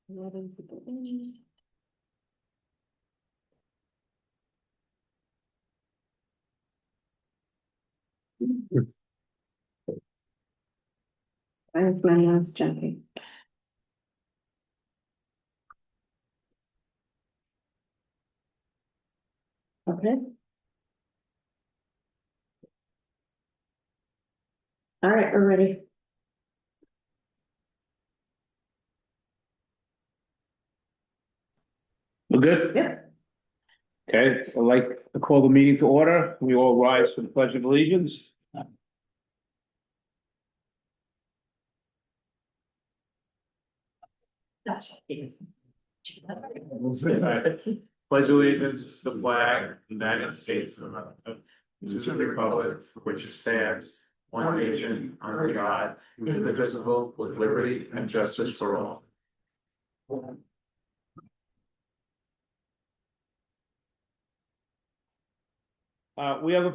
11 people in. I have my last jumping. Okay. All right, we're ready. We're good? Yeah. Okay, I'd like to call the meeting to order. We all rise for the pledge of allegiance. Pledge allegiance to the flag of the United States of America, to the republic for which it stands, one nation, under God, indivisible, with liberty and justice for all. We have a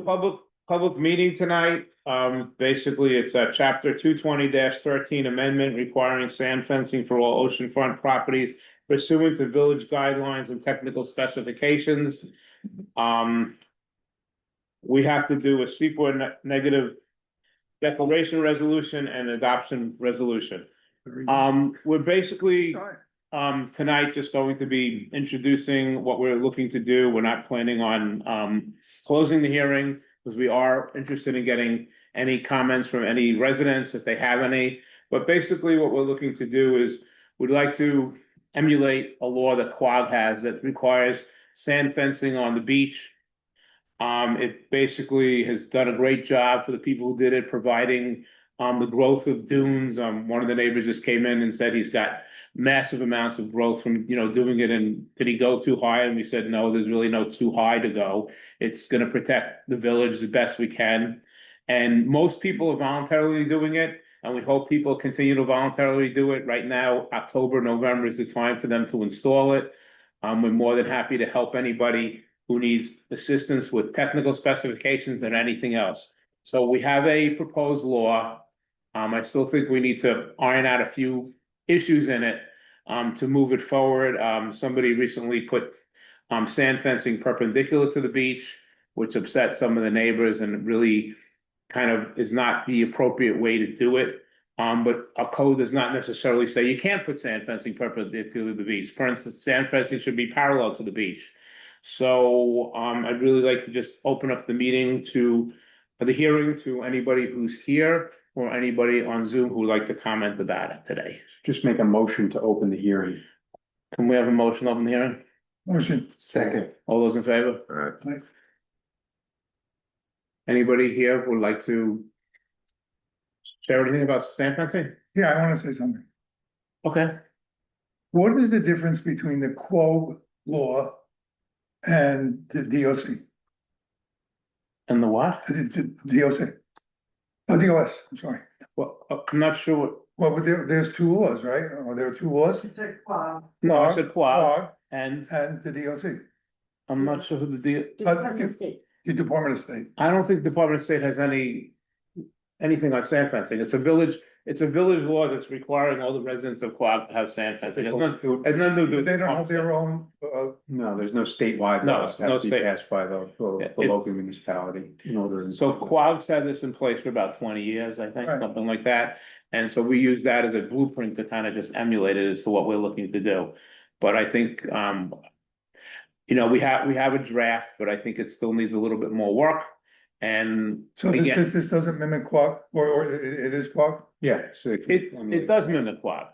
public meeting tonight. Basically, it's a chapter 220-13 amendment requiring sand fencing for all oceanfront properties pursuant to village guidelines and technical specifications. We have to do a Seaport negative declaration resolution and adoption resolution. We're basically tonight just going to be introducing what we're looking to do. We're not planning on closing the hearing because we are interested in getting any comments from any residents if they have any. But basically what we're looking to do is we'd like to emulate a law that Quogue has that requires sand fencing on the beach. It basically has done a great job for the people who did it, providing the growth of dunes. One of the neighbors just came in and said he's got massive amounts of growth from, doing it. And did he go too high? And we said, no, there's really no too high to go. It's going to protect the village the best we can. And most people are voluntarily doing it. And we hope people continue to voluntarily do it. Right now, October, November is the time for them to install it. We're more than happy to help anybody who needs assistance with technical specifications and anything else. So we have a proposed law. I still think we need to iron out a few issues in it to move it forward. Somebody recently put sand fencing perpendicular to the beach, which upset some of the neighbors and really kind of is not the appropriate way to do it. But a code does not necessarily say you can't put sand fencing perpendicular to the beach. For instance, sand fencing should be parallel to the beach. So I'd really like to just open up the meeting for the hearing to anybody who's here or anybody on Zoom who would like to comment about it today. Just make a motion to open the hearing. Can we have a motion to open the hearing? Motion. Second. All those in favor? Aye. Anybody here who would like to share anything about sand fencing? Yeah, I want to say something. Okay. What is the difference between the Quogue law and the DOC? And the what? The DOC. Oh, DOS, I'm sorry. Well, I'm not sure what. Well, but there's two laws, right? Or there are two laws? No, I said Quogue Quogue and and the DOC, I'm not sure who the deal. the Department of State. I don't think Department of State has anything on sand fencing. It's a village law that's requiring all the residents of Quogue to have sand fencing. And then They don't have their own, No, there's no statewide No, laws that no have to be state. passed by the local municipality in order. So Quogue's had this in place for about 20 years, I think, Right. something like that. And so we use that as a blueprint to kind of just emulate it as to what we're looking to do. But I think, we have a draft, but I think it still needs a little bit more work. And so again, this doesn't mimic Quogue, or it is Quogue? Yeah, it does mimic Quogue.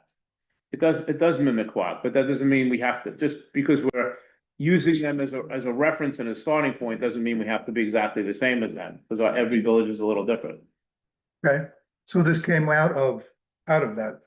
It does mimic Quogue, but that doesn't mean we have to, just because we're using them as a reference and a starting point, doesn't mean we have to be exactly the same as them, because every village is a little different. Okay, so this came out of that.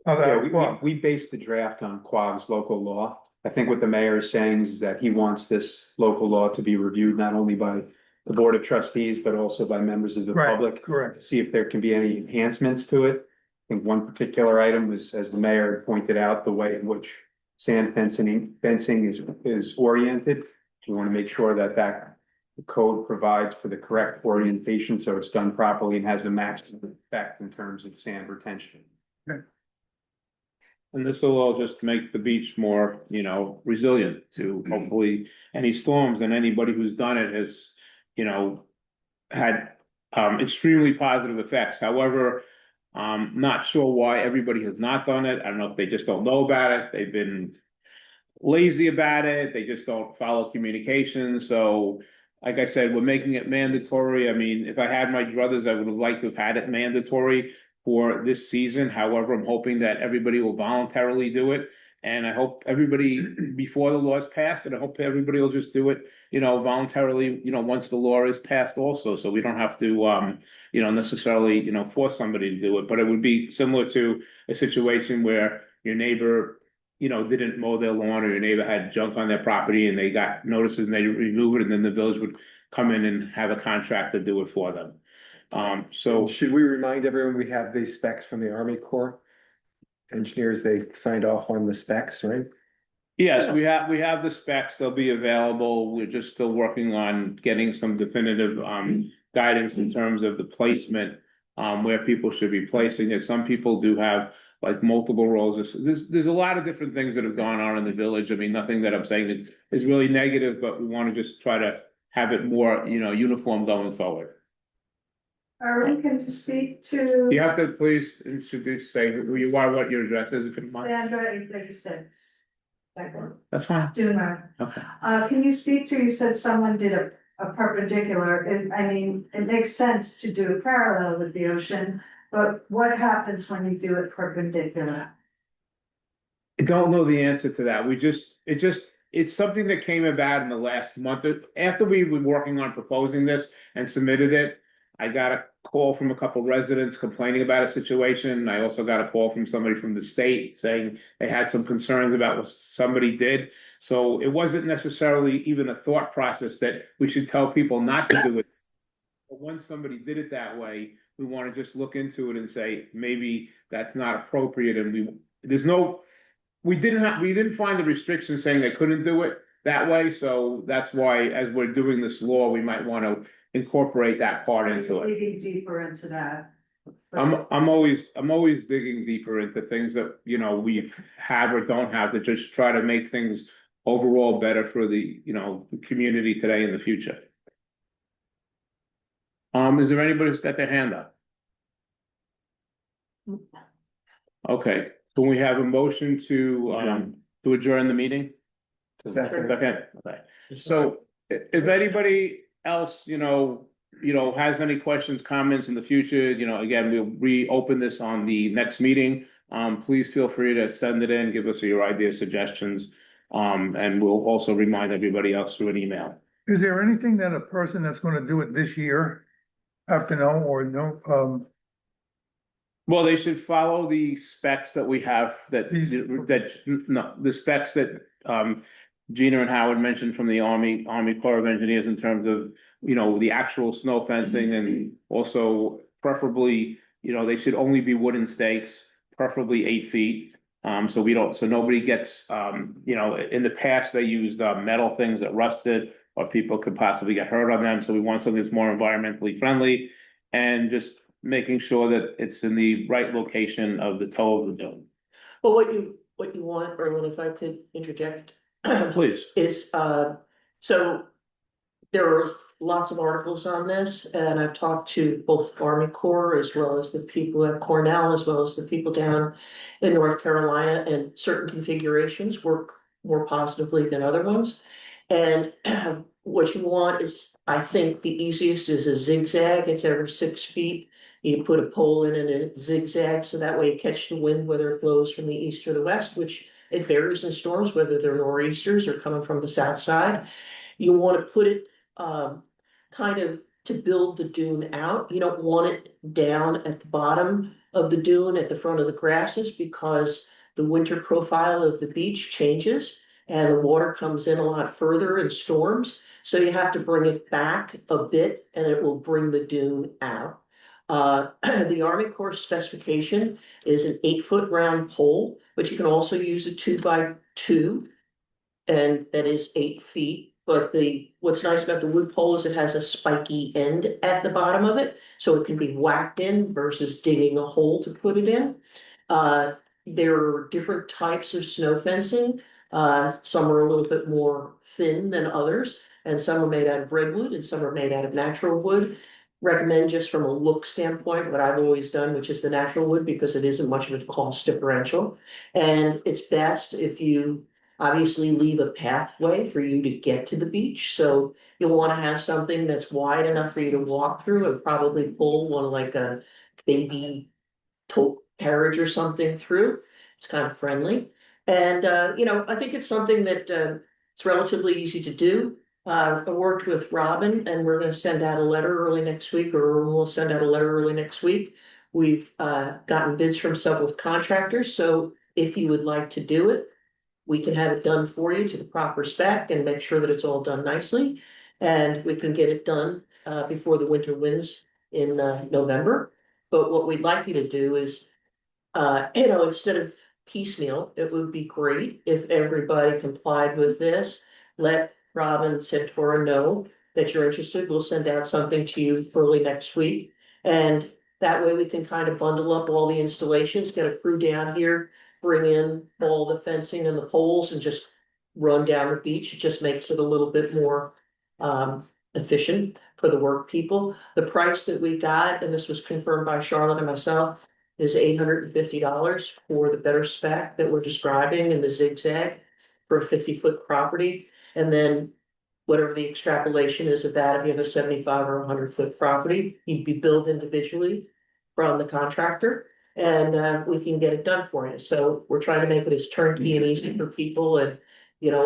Yeah, we based the draft on Quogue's local law. I think what the mayor is saying is that he wants this local law to be reviewed not only by the Board of Trustees, but also by members of the Right, public. correct. See if there can be any enhancements to it. I think one particular item was, as the mayor pointed out, the way in which sand fencing is oriented. We want to make sure that the code provides for the correct orientation, so it's done properly and has the maximum effect in terms of sand retention. And this will all just make the beach more, resilient to hopefully any storms, and anybody who's done it has, had extremely positive effects. However, not sure why everybody has not done it. I don't know if they just don't know about it. They've been lazy about it. They just don't follow communication. So, like I said, we're making it mandatory. I mean, if I had my druthers, I would have liked to have had it mandatory for this season. However, I'm hoping that everybody will voluntarily do it. And I hope everybody, before the law is passed, and I hope everybody will just do it, voluntarily, once the law is passed also. So we don't have to, necessarily, force somebody to do it. But it would be similar to a situation where your neighbor, didn't mow their lawn, or your neighbor had junk on their property and they got notices and they remove it, and then the village would come in and have a contractor do it for them. So Should we remind everyone we have these specs from the Army Corps? Engineers, they signed off on the specs, right? yes, we have the specs. They'll be available. We're just still working on getting some definitive guidance in terms of the placement, where people should be placing it. Some people do have like multiple roles. There's a lot of different things that have gone on in the village. I mean, nothing that I'm saying is really negative, but we want to just try to have it more, uniform going forward. Arlene, can you speak to? You have to please introduce, say who you are, what your address is, if you don't mind. Sandra 836. That's fine. Doomer. Okay. Can you speak to, you said someone did a perpendicular, it makes sense to do a parallel with the ocean, but what happens when you do it perpendicular? I don't know the answer to that. It's something that came about in the last month. After we were working on proposing this and submitted it, I got a call from a couple residents complaining about a situation. I also got a call from somebody from the state saying they had some concerns about what somebody did. So it wasn't necessarily even a thought process that we should tell people not to do it. But once somebody did it that way, we want to just look into it and say, maybe that's not appropriate. And we didn't find the restrictions saying they couldn't do it that way. So that's why, as we're doing this law, we might want to incorporate that part into it. Digging deeper into that. I'm always digging deeper into things that, we have or don't have, to just try to make things overall better for the, the community today and the future. Is there anybody who's got their hand up? Okay, can we have a motion to adjourn the meeting? Second. Okay, so if anybody else, has any questions, comments in the future, again, we'll reopen this on the next meeting. Please feel free to send it in, give us your ideas, suggestions, and we'll also remind everybody else through an email. Is there anything that a person that's gonna do it this year have to know or know? Well, they should follow the specs that we have the specs that Gina and Howard mentioned from the Army Corps of Engineers in terms of, the actual snow fencing, and also preferably, they should only be wooden stakes, preferably 8 feet. So nobody gets, in the past, they used metal things that rusted, or people could possibly get hurt on them. So we want something that's more environmentally friendly, and just making sure that it's in the right location of the toe of the dome. Well, what you want, Erwin, if I could interject, Please. is, so there are lots of articles on this, and I've talked to both Army Corps as well as the people at Cornell, as well as the people down in North Carolina, and certain configurations work more positively than other ones. And what you want is, I think the easiest is a zigzag. It's every 6 feet. You put a pole in and it zigzags, so that way you catch the wind, whether it blows from the east or the west, which it varies in storms, whether they're nor'easters or coming from the south side. You want to put it kind of to build the dune out. You don't want it down at the bottom of the dune at the front of the grasses, because the winter profile of the beach changes and the water comes in a lot further in storms. So you have to bring it back a bit, and it will bring the dune out. The Army Corps specification is an 8-foot round pole, but you can also use a 2x2, and that is 8 feet. But what's nice about the wood pole is it has a spiky end at the bottom of it, so it can be whacked in versus digging a hole to put it in. there are different types of snow fencing. Some are a little bit more thin than others, and some are made out of redwood and some are made out of natural wood. Recommend just from a look standpoint, what I've always done, which is the natural wood, because it isn't much of a cost differential. And it's best if you obviously leave a pathway for you to get to the beach. So you'll want to have something that's wide enough for you to walk through and probably pull one like a baby tote carriage or something through. It's kind of friendly. And, I think it's something that, it's relatively easy to do. I worked with Robin and we're gonna send out a letter early next week, or we'll send out a letter early next week. We've, gotten bids from several contractors, so if you would like to do it, we can have it done for you to the proper spec and make sure that it's all done nicely. And we can get it done, before the winter winds in, November. But what we'd like you to do is, instead of piecemeal, it would be great if everybody complied with this. Let Robin and Centora know that you're interested. We'll send out something to you early next week. And that way we can kind of bundle up all the installations, get a crew down here, bring in all the fencing and the poles and just run down the beach. It just makes it a little bit more efficient for the work people. The price that we got, and this was confirmed by Charlotte and myself, is $850 for the better spec that we're describing in the zigzag for a 50-foot property. And then whatever the extrapolation is of that, if you have a 75 or 100-foot property, you'd be billed individually from the contractor, and we can get it done for you. So we're trying to make it as turnkey and easy for people and,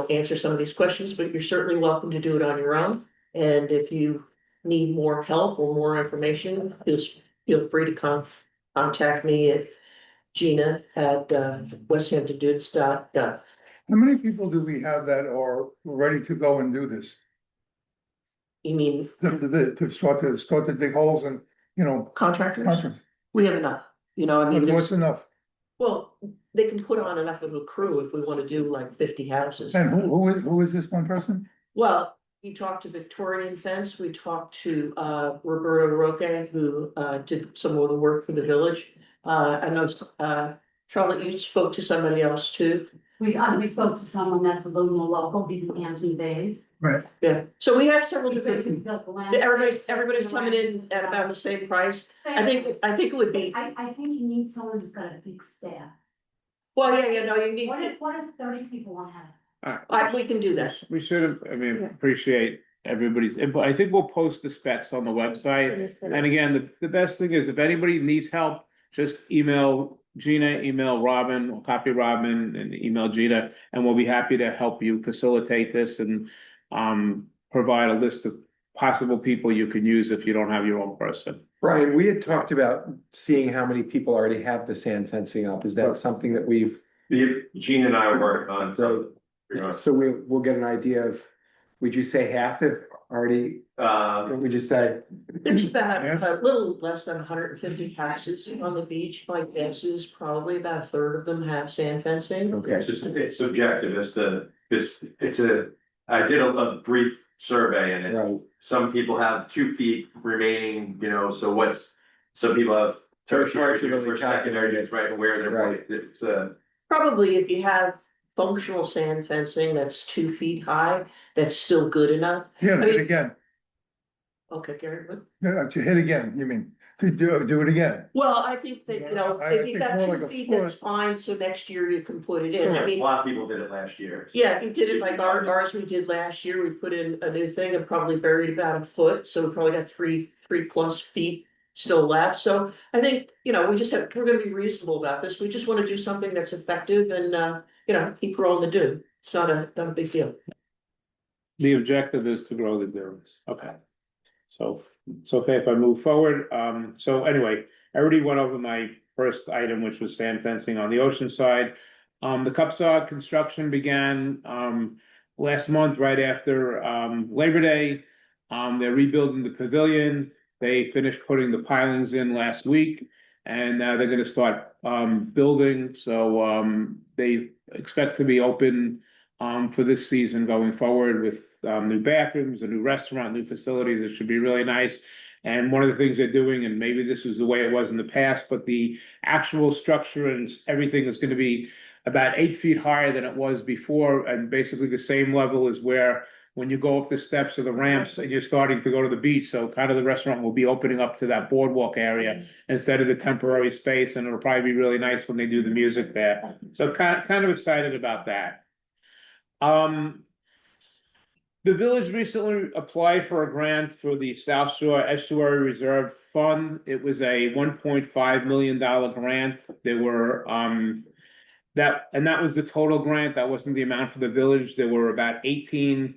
answer some of these questions, but you're certainly welcome to do it on your own. And if you need more help or more information, just feel free to contact me at Gina at westhamptondudes.gov. How many people do we have that are ready to go and do this? You mean To start to dig holes and, contractors? contracts. We have enough, But what's enough? well, they can put on enough of a crew if we want to do like 50 houses. And who is this one person? Well, we talked to Victorian Fence, we talked to Roberto Roque, who did some of the work for the village. I know Charlotte, you spoke to somebody else too. We spoke to someone that's a little more local, in Hampton Bays. Right. Yeah, so we have several He basically different, built the land. everybody's coming in at about the same price. I think it would be, I think you need someone who's got a big staff. well, no, you need, What if 30 people want to have? we can do that. We should have, Yeah. appreciate everybody's input. I think we'll post the specs on the website. And again, the best thing is if anybody needs help, just email Gina, email Robin, or copy Robin and email Gina, and we'll be happy to help you facilitate this and provide a list of possible people you can use if you don't have your own person. Brian, we had talked about seeing how many people already have the sand fencing up. Is that something that we've? Gene and I are working on, so. So we'll get an idea of, would you say half have already, what would you say? There's about Yes. a little less than 150 houses on the beach. My guess is probably about a third of them have sand fencing. Okay. It's subjective as to, I did a brief survey and it's, Right, some people have 2 feet remaining, so some people have tertiary to use really or secondary calculate it. use, right, and where they're, Right. it's Probably if you have functional sand fencing that's 2 feet high, that's still good enough. Yeah, I hit mean- again. Okay, Gary, what? To hit again, you mean, to do it again. Well, I think that, I if you've think got more 2 like a feet, that's foot. fine, so next year you can put it in. I a mean, lot of people did it last year. yeah, if you did it like ours we did last year, we put in a new thing and probably buried about a foot, so we probably got three plus feet still left. So I think, we're gonna be reasonable about this. We just want to do something that's effective and, keep rolling the dew. It's not a big deal. The objective is to grow the dunes. Okay. So it's okay if I move forward. So anyway, I already went over my first item, which was sand fencing on the ocean side. The Cupsog construction began last month, right after Labor Day. They're rebuilding the pavilion. They finished putting the pilings in last week, and now they're gonna start building. So they expect to be open for this season going forward with new bathrooms, a new restaurant, new facilities. It should be really nice. And one of the things they're doing, and maybe this is the way it was in the past, but the actual structure and everything is gonna be about 8 feet higher than it was before, and basically the same level as where when you go up the steps or the ramps and you're starting to go to the beach, so kind of the restaurant will be opening up to that boardwalk area instead of the temporary space, and it'll probably be really nice when they do the music there. So kind of excited about that. The village recently applied for a grant for the South Shore Estuary Reserve Fund. It was a $1.5 million grant. There were, that was the total grant. That wasn't the amount for the village. There were about 18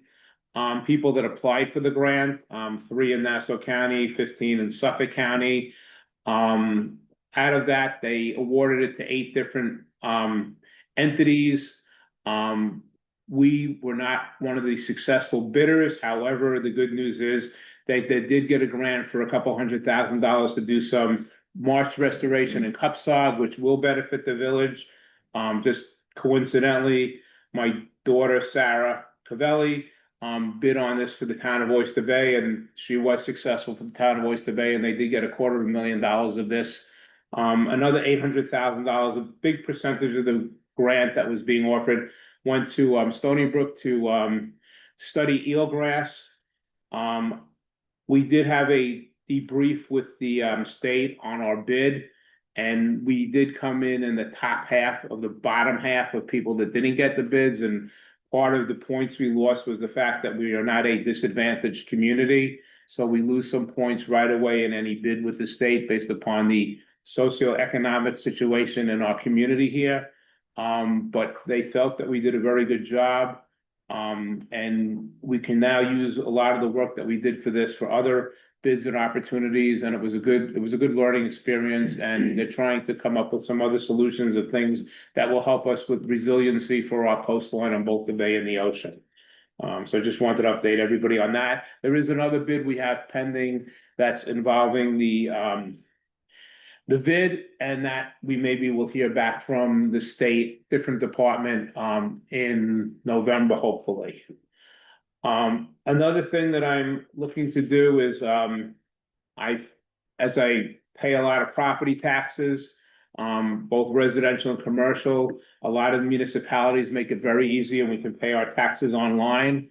people that applied for the grant, 3 in Nassau County, 15 in Suffolk County. Out of that, they awarded it to 8 different entities. We were not one of the successful bidders. However, the good news is they did get a grant for a couple $100,000 to do some marsh restoration in Cupsog, which will benefit the village. Just coincidentally, my daughter, Sarah Cavelli, bid on this for the town of Oyster Bay, and she was successful for the town of Oyster Bay, and they did get $250,000 of this. Another $800,000, a big percentage of the grant that was being offered went to Stony Brook to study eelgrass. We did have a debrief with the state on our bid, and we did come in the top half of the bottom half of people that didn't get the bids. And part of the points we lost was the fact that we are not a disadvantaged community. So we lose some points right away in any bid with the state based upon the socioeconomic situation in our community here. But they felt that we did a very good job. And we can now use a lot of the work that we did for this for other bids and opportunities. And it was a good learning experience. And they're trying to come up with some other solutions of things that will help us with resiliency for our coastline on both the bay and the ocean. So I just wanted to update everybody on that. There is another bid we have pending that's involving the vid, and that we maybe will hear back from the state, different department, in November, hopefully. Another thing that I'm looking to do is, as I pay a lot of property taxes, both residential and commercial, a lot of municipalities make it very easy, and we can pay our taxes online,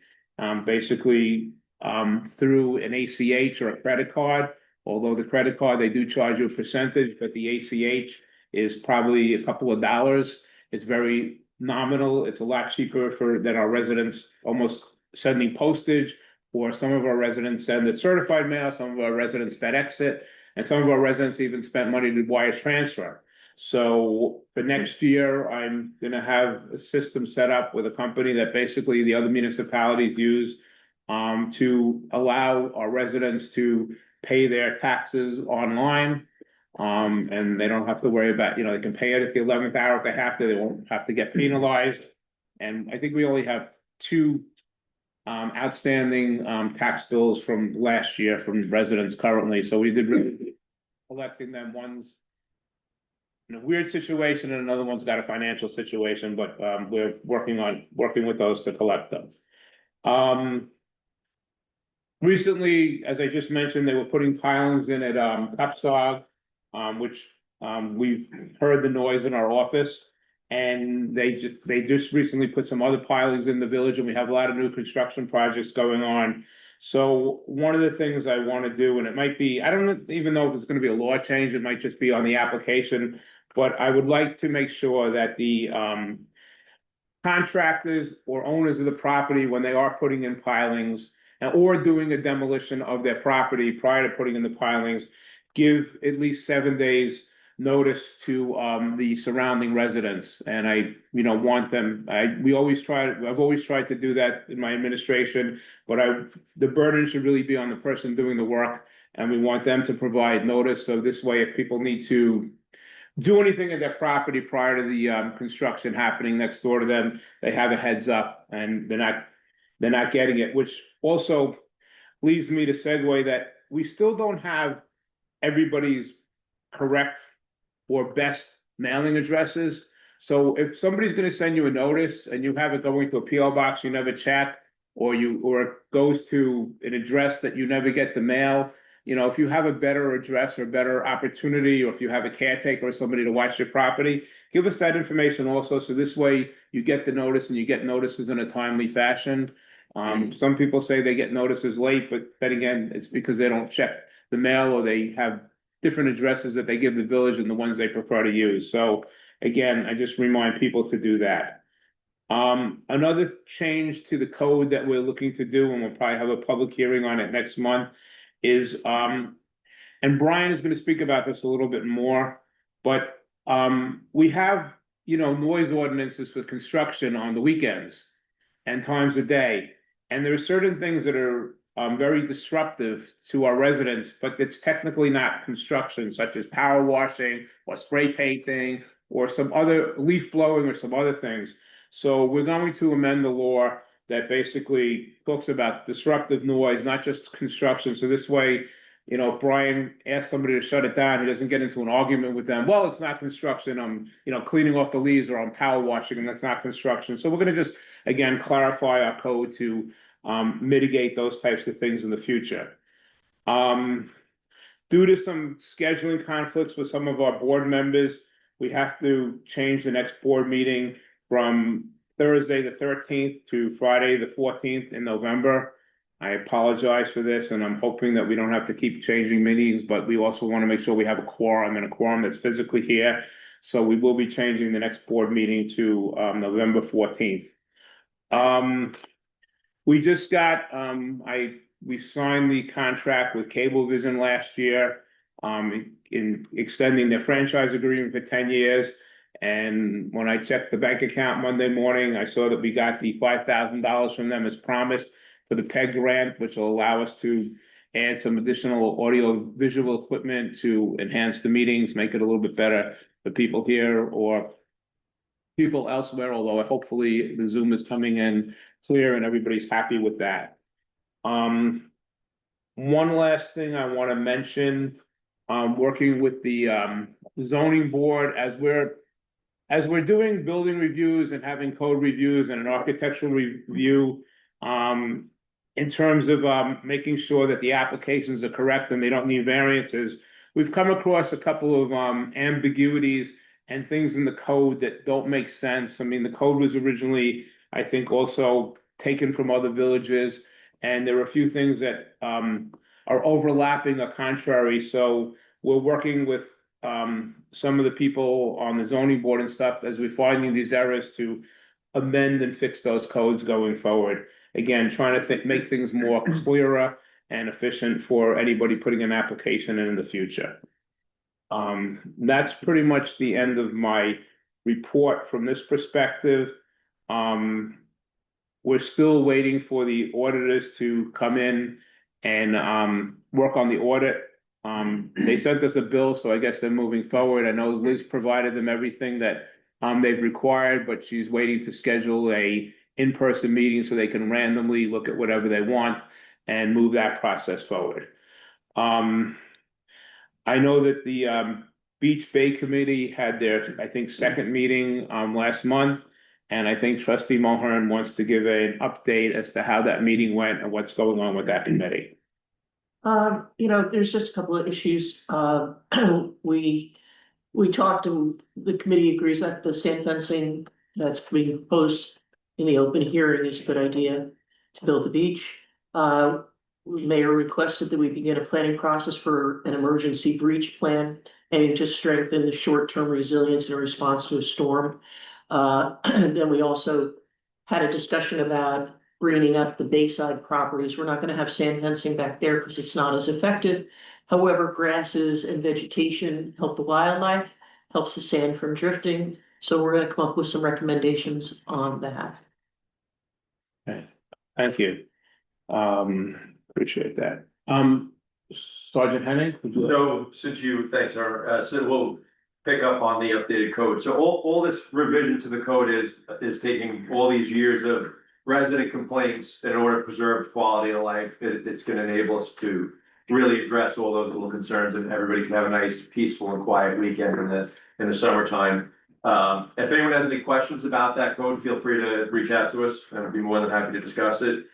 basically, through an ACH or a credit card. Although the credit card, they do charge you a percentage, but the ACH is probably a couple of dollars. It's very nominal. It's a lot cheaper than our residents almost sending postage, or some of our residents send it certified mail, some of our residents FedEx it, and some of our residents even spent money to wire transfer. So for next year, I'm gonna have a system set up with a company that basically the other municipalities use to allow our residents to pay their taxes online. And they don't have to worry about, they can pay it at the 11th hour if they have to, they won't have to get penalized. And I think we only have 2 outstanding tax bills from last year from residents currently. So we did really collecting them. One's in a weird situation and another one's got a financial situation, but we're working with those to collect them. Recently, as I just mentioned, they were putting pilings in at Cupsog, which we've heard the noise in our office, and they just recently put some other pilings in the village, and we have a lot of new construction projects going on. So one of the things I want to do, and it might be, I don't even know if it's going to be a law change, it might just be on the application, but I would like to make sure that the contractors or owners of the property, when they are putting in pilings or doing a demolition of their property prior to putting in the pilings, give at least 7 days notice to the surrounding residents. And I want them, I've always tried to do that in my administration, but the burden should really be on the person doing the work, and we want them to provide notice. So this way, if people need to do anything at their property prior to the construction happening next door to them, they have a heads up, and they're not getting it, which also leads me to segue that we still don't have everybody's correct or best mailing addresses. So if somebody's going to send you a notice and you have it going to a PO box you never check, or it goes to an address that you never get the mail, you know, if you have a better address or better opportunity, or if you have a caretaker or somebody to watch your property, give us that information also, so this way you get the notice and you get notices in a timely fashion. Some people say they get notices late, but then again, it's because they don't check the mail, or they have different addresses that they give the village and the ones they prefer to use. So again, I just remind people to do that. Another change to the code that we're looking to do, and we'll probably have a public hearing on it next month, is, and Brian is going to speak about this a little bit more, but we have, you know, noise ordinances for construction on the weekends and times of day. And there are certain things that are very disruptive to our residents, but it's technically not construction, such as power washing or spray painting or some other leaf blowing or some other things. So we're going to amend the law that basically talks about disruptive noise, not just construction. So this way, you know, if Brian asks somebody to shut it down, he doesn't get into an argument with them. Well, it's not construction. I'm, you know, cleaning off the leaves, or I'm power washing, and that's not construction. So we're going to just, again, clarify our code to mitigate those types of things in the future. Due to some scheduling conflicts with some of our board members, we have to change the next board meeting from Thursday the 13th to Friday the 14th in November. I apologize for this, and I'm hoping that we don't have to keep changing meetings, but we also want to make sure we have a quorum, and a quorum that's physically here. So we will be changing the next board meeting to November 14th. We just got, we signed the contract with Cablevision last year, in extending their franchise agreement for 10 years. And when I checked the bank account Monday morning, I saw that we got the $5,000 from them as promised for the PEG grant, which will allow us to add some additional audio visual equipment to enhance the meetings, make it a little bit better for people here or people elsewhere, although hopefully the Zoom is coming in clear and everybody's happy with that. One last thing I want to mention, working with the zoning board as we're doing building reviews and having code reviews and an architectural review, in terms of making sure that the applications are correct and they don't need variances, we've come across a couple of ambiguities and things in the code that don't make sense. I mean, the code was originally, I think, also taken from other villages, and there are a few things that are overlapping or contrary. So we're working with some of the people on the zoning board and stuff as we're finding these errors to amend and fix those codes going forward. Again, trying to make things more clearer and efficient for anybody putting an application in the future. That's pretty much the end of my report from this perspective. We're still waiting for the auditors to come in and work on the audit. They sent us a bill, so I guess they're moving forward. I know Liz provided them everything that they've required, but she's waiting to schedule a in-person meeting so they can randomly look at whatever they want and move that process forward. I know that the Beach Bay Committee had their, I think, second meeting last month, and I think Trustee Mulhern wants to give an update as to how that meeting went and what's going on with that committee. You know, there's just a couple of issues. We talked, and the committee agrees that the sand fencing that's being proposed in the open hearing is a good idea to build the beach. Mayor requested that we begin a planning process for an emergency breach plan aiming to strengthen the short-term resilience in response to a storm. And then we also had a discussion about greening up the bayside properties. We're not going to have sand fencing back there because it's not as effective. However, grasses and vegetation help the wildlife, helps the sand from drifting. So we're going to come up with some recommendations on that. Okay, thank you. Appreciate that. Sergeant Henning, would you? So thanks, so we'll pick up on the updated code. So all this revision to the code is taking all these years of resident complaints in order to preserve quality of life. It's going to enable us to really address all those little concerns, and everybody can have a nice, peaceful and quiet weekend in the summertime. If anyone has any questions about that code, feel free to reach out to us, and I'd be more than happy to discuss it.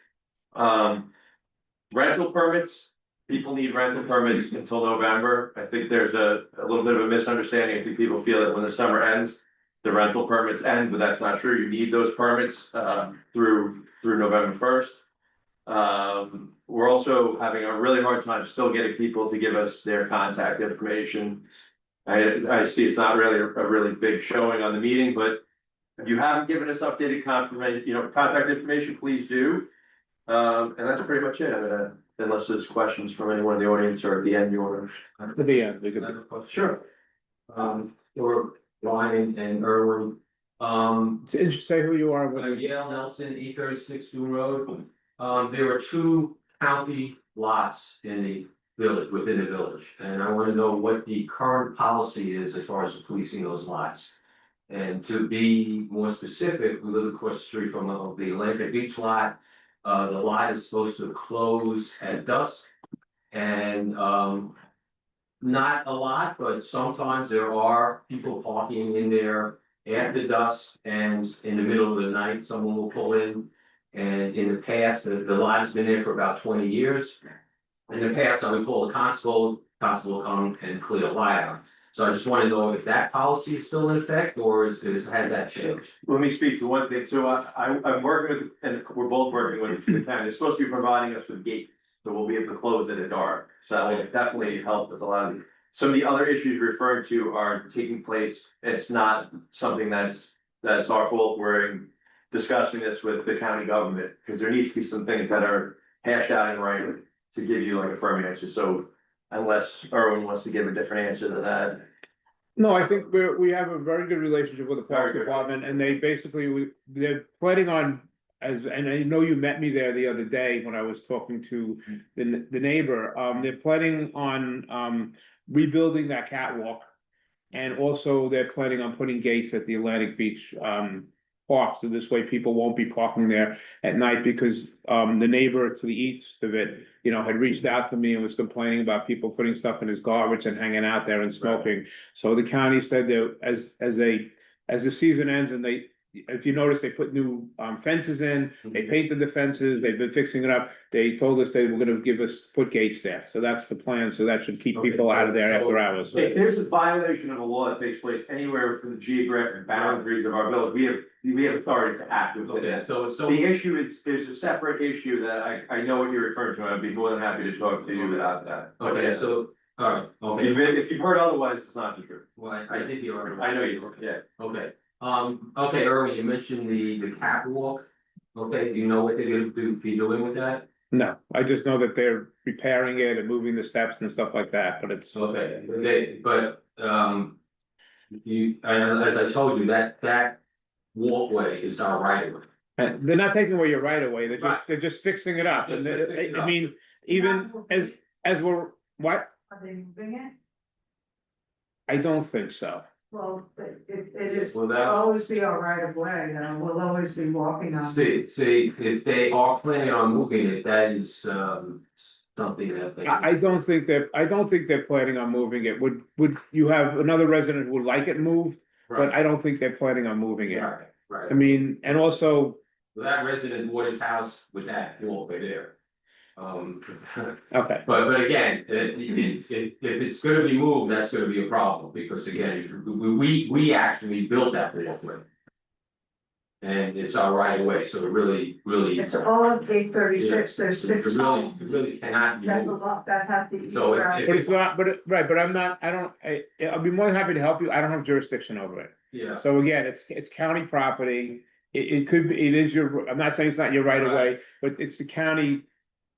Rental permits, people need rental permits until November. I think there's a little bit of a misunderstanding. I think people feel that when the summer ends, the rental permits end, but that's not true. You need those permits, through November first. We're also having a really hard time still getting people to give us their contact information. I see it's not really a really big showing on the meeting, but if you haven't given us updated confirmation, contact information, please do. And that's pretty much it. I'm gonna, unless there's questions from anyone in the audience or at the end, you wanna. To the end, we could- Sure. Or Ryan and Irwin. Say who you are. Yale Nelson, E36 Doon Road. There are two county lots in the village, within the village, and I want to know what the current policy is as far as policing those lots. And to be more specific, we live across the street from the Atlantic Beach lot. The lot is supposed to close at dusk. And not a lot, but sometimes there are people parking in there after dusk and in the middle of the night, someone will pull in. And in the past, the lot has been there for about 20 years. In the past, I would call the constable will come and clear the lot out. So I just want to know if that policy is still in effect or has that changed? Let me speak to one thing. So I'm working with, and we're both working with the county. They're supposed to be providing us with gates. So we'll be able to close it at dark. So that will definitely help with a lot of, some of the other issues you're referring to are taking place. It's not something that's our fault. We're discussing this with the county government because there needs to be some things that are hashed out in writing to give you like a firm answer. So unless Erwin wants to give a different answer to that. No, I think we have a very good relationship with the Parks Department, and they basically, they're planning on, and I know you met me there the other day when I was talking to the neighbor, they're planning on rebuilding that catwalk. And also they're planning on putting gates at the Atlantic Beach park, so this way people won't be parking there at night, because the neighbor to the east of it, had reached out to me and was complaining about people putting stuff in his garbage and hanging out there and smoking. So the county said that as the season ends and if you notice, they put new fences in, they painted the fences, they've been fixing it up. They told us they were gonna put gates there, so that's the plan, so that should keep people out of there after hours. If there's a violation of a law that takes place anywhere within the geographic boundaries of our village, we have authority to act within it. So The issue is, there's a separate issue that I know what you're referring to, and I'd be more than happy to talk to you about that. okay, so, all right, okay. If you've heard otherwise, it's not the truth. Well, I did hear. I know you, yeah. Okay, okay, Erwin, you mentioned the catwalk. Okay, do you know what they're gonna be doing with that? No, I just know that they're repairing it and moving the steps and stuff like that, but it's. Okay, but as I told you, that walkway is our right of way. And they're not taking away your right away, Right. they're just fixing it up, and Just fixing it I up. mean, even as we're, what? Are they moving it? I don't think so. Well, it is, Well, will that- always be our right of way, we'll always be walking on. See, if they are planning on moving it, that is something that they. I don't think they're planning on moving it. Would you have another resident who would like it moved? But I don't think they're planning on moving it. Right, right. I mean, and also, That resident bought his house with that walkway there. okay, But again, if it's gonna be moved, that's gonna be a problem, because again, we actually built that walkway. And it's our right of way, so it really. It's all of 836, there's It 6 really, homes it really cannot be that moved. belong, that have the. So egress. but it's not, right, but I'll be more than happy to help you. I don't have jurisdiction over it. Yeah, So again, it's county property. It could be, it is I'm not saying it's not your right of way, but it's the county.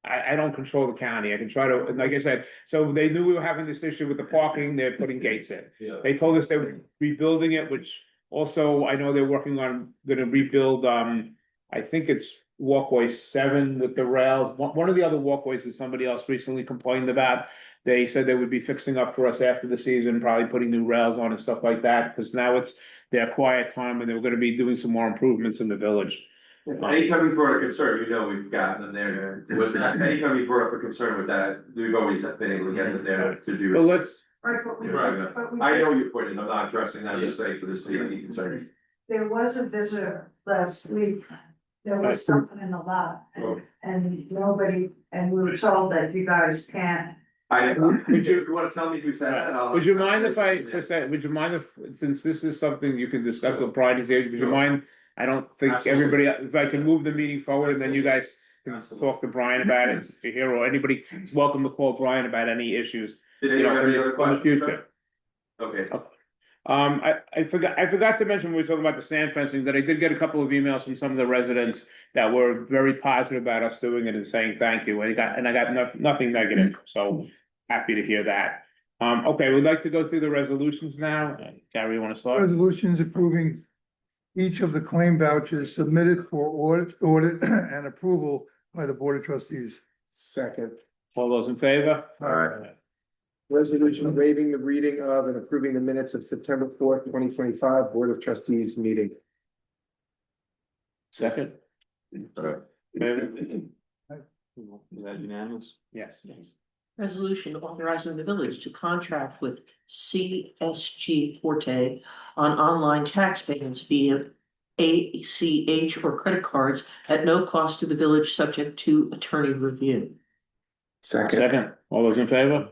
I don't control the county. I can try to, like I said, so they knew we were having this issue with the parking, they're putting gates in. yeah. They told us they were rebuilding it, which also I know they're working on, gonna rebuild, I think it's walkway 7 with the rails. One of the other walkways that somebody else recently complained about. They said they would be fixing up for us after the season, probably putting new rails on and stuff like that, because now it's their quiet time and they were gonna be doing some more improvements in the village. Anytime we brought a concern, we've gotten them there. What's that? Anytime we brought up a concern with that, we've always been able to get them there to do. But let's, Right, but we, Right. but we. I know your point, and I'm not addressing that, I'm just saying for the city, any concern. There was a visitor last week there Right. was something in the lot Oh. and nobody, and we were told that you guys can't. Would you wanna tell me who said that? Would you mind if would you mind if, since this is something you can discuss with Brian, would you Sure. mind? I don't think Absolutely. everybody, if I can move the meeting forward, and then you guys can Absolutely. talk to Brian about it, if you're here, or anybody is welcome to call Brian about any issues. Did You know, anyone have any other in the questions? future. Okay, I forgot to mention when we were talking about the sand fencing, that I did get a couple of emails from some of the residents that were very positive about us doing it and saying thank you, and I got nothing negative, so happy to hear that. Okay, we'd like to go through the resolutions now. Gary, you wanna start? Resolutions approving each of the claim vouchers submitted for audit and approval by the Board of Trustees. Second, All those in favor? resolution waiving the reading of and approving the minutes of September 2025 Board of Trustees meeting. Second? Favor? Is that unanimous? Yes. Resolution authorizing the village to contract with CSG Forte on online tax payments via ACH or credit cards at no cost to the village, subject to attorney review. Second, all those in favor?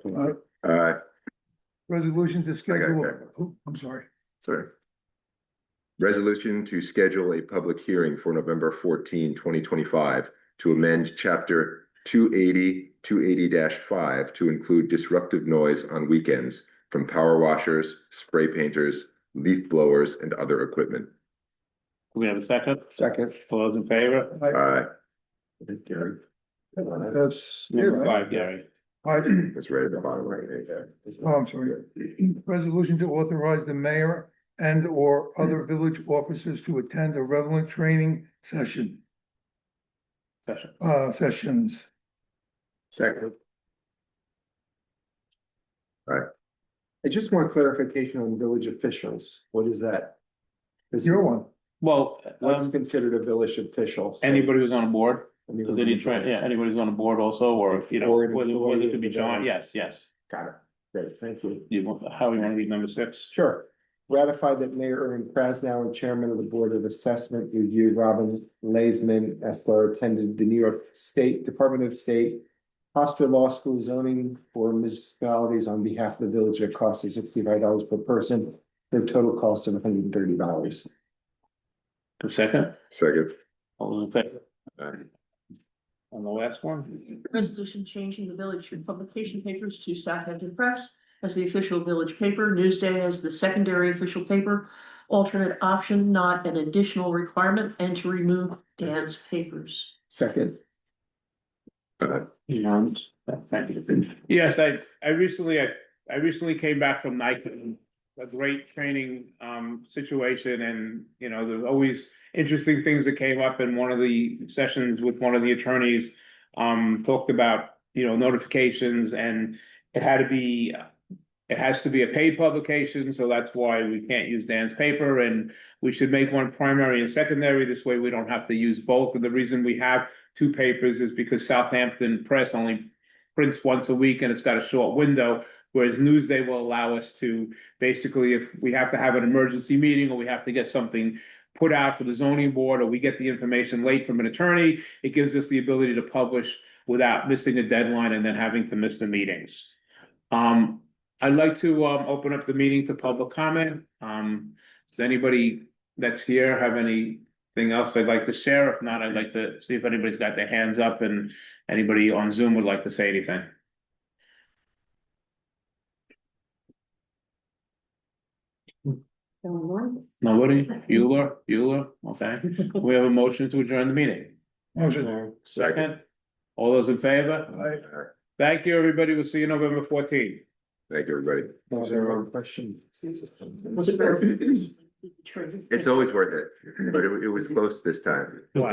Resolution to schedule, Okay. oh, I'm sorry. Sorry. Resolution to schedule a public hearing for November 14, 2025, to amend chapter 280 to include disruptive noise on weekends from power washers, spray painters, leaf blowers, and other equipment. Do we have a second? Second. All those in favor? That's. Number 5, Gary. It's right at the bottom right there. Oh, I'm sorry. Resolution to authorize the mayor and or other village officers to attend a relevant training sessions. Second. I just want clarification on village officials. What is that? Your one. Well, What's considered a village official? So anybody who's on a board, anyone does any who's- anybody who's on a board also, or, you know, Or an whether employee it could be of the John, village. yes. Got it. Great, thank you. How you wanna read number 6? Sure. Ratified that Mayor Erwin Krasnow and Chairman of the Board of Assessment Review, Robin Laisman Espler, attended the New York State Department of State Hofstra Law School zoning for municipalities on behalf of the village at a cost of $65 per person, for a total cost of $130. A second, Second. all those in favor? On the last one? Resolution changing the village publication papers to Southampton Press as the official village paper, Newsday as the secondary official paper, alternate option, not an additional requirement, and to remove Dan's papers. Second. Unanimous. Thank you. Yes, I recently came back from Nike, a great training situation, and you know, there's always interesting things that came up in one of the sessions with one of the attorneys. Talked about, you know, notifications, and it has to be a paid publication, so that's why we can't use Dan's paper, and we should make one primary and secondary. This way we don't have to use both. And the reason we have 2 papers is because Southampton Press only prints once a week and it's got a short window, whereas Newsday will allow us to basically, if we have to have an emergency meeting or we have to get something put out for the zoning board, or we get the information late from an attorney, it gives us the ability to publish without missing a deadline and then having to miss the meetings. I'd like to open up the meeting to public comment. Does anybody that's here have anything else they'd like to share? If not, I'd like to see if anybody's got their hands up, and anybody on Zoom would like to say anything. Going once. Nobody? Bueller, okay. We have a motion to adjourn the meeting. Motion. Second, all those in favor? Thank you, everybody. We'll see you November 14th. Thank you, everybody. Was there a question? Was it? It's always worth it, but it was close this time. Why?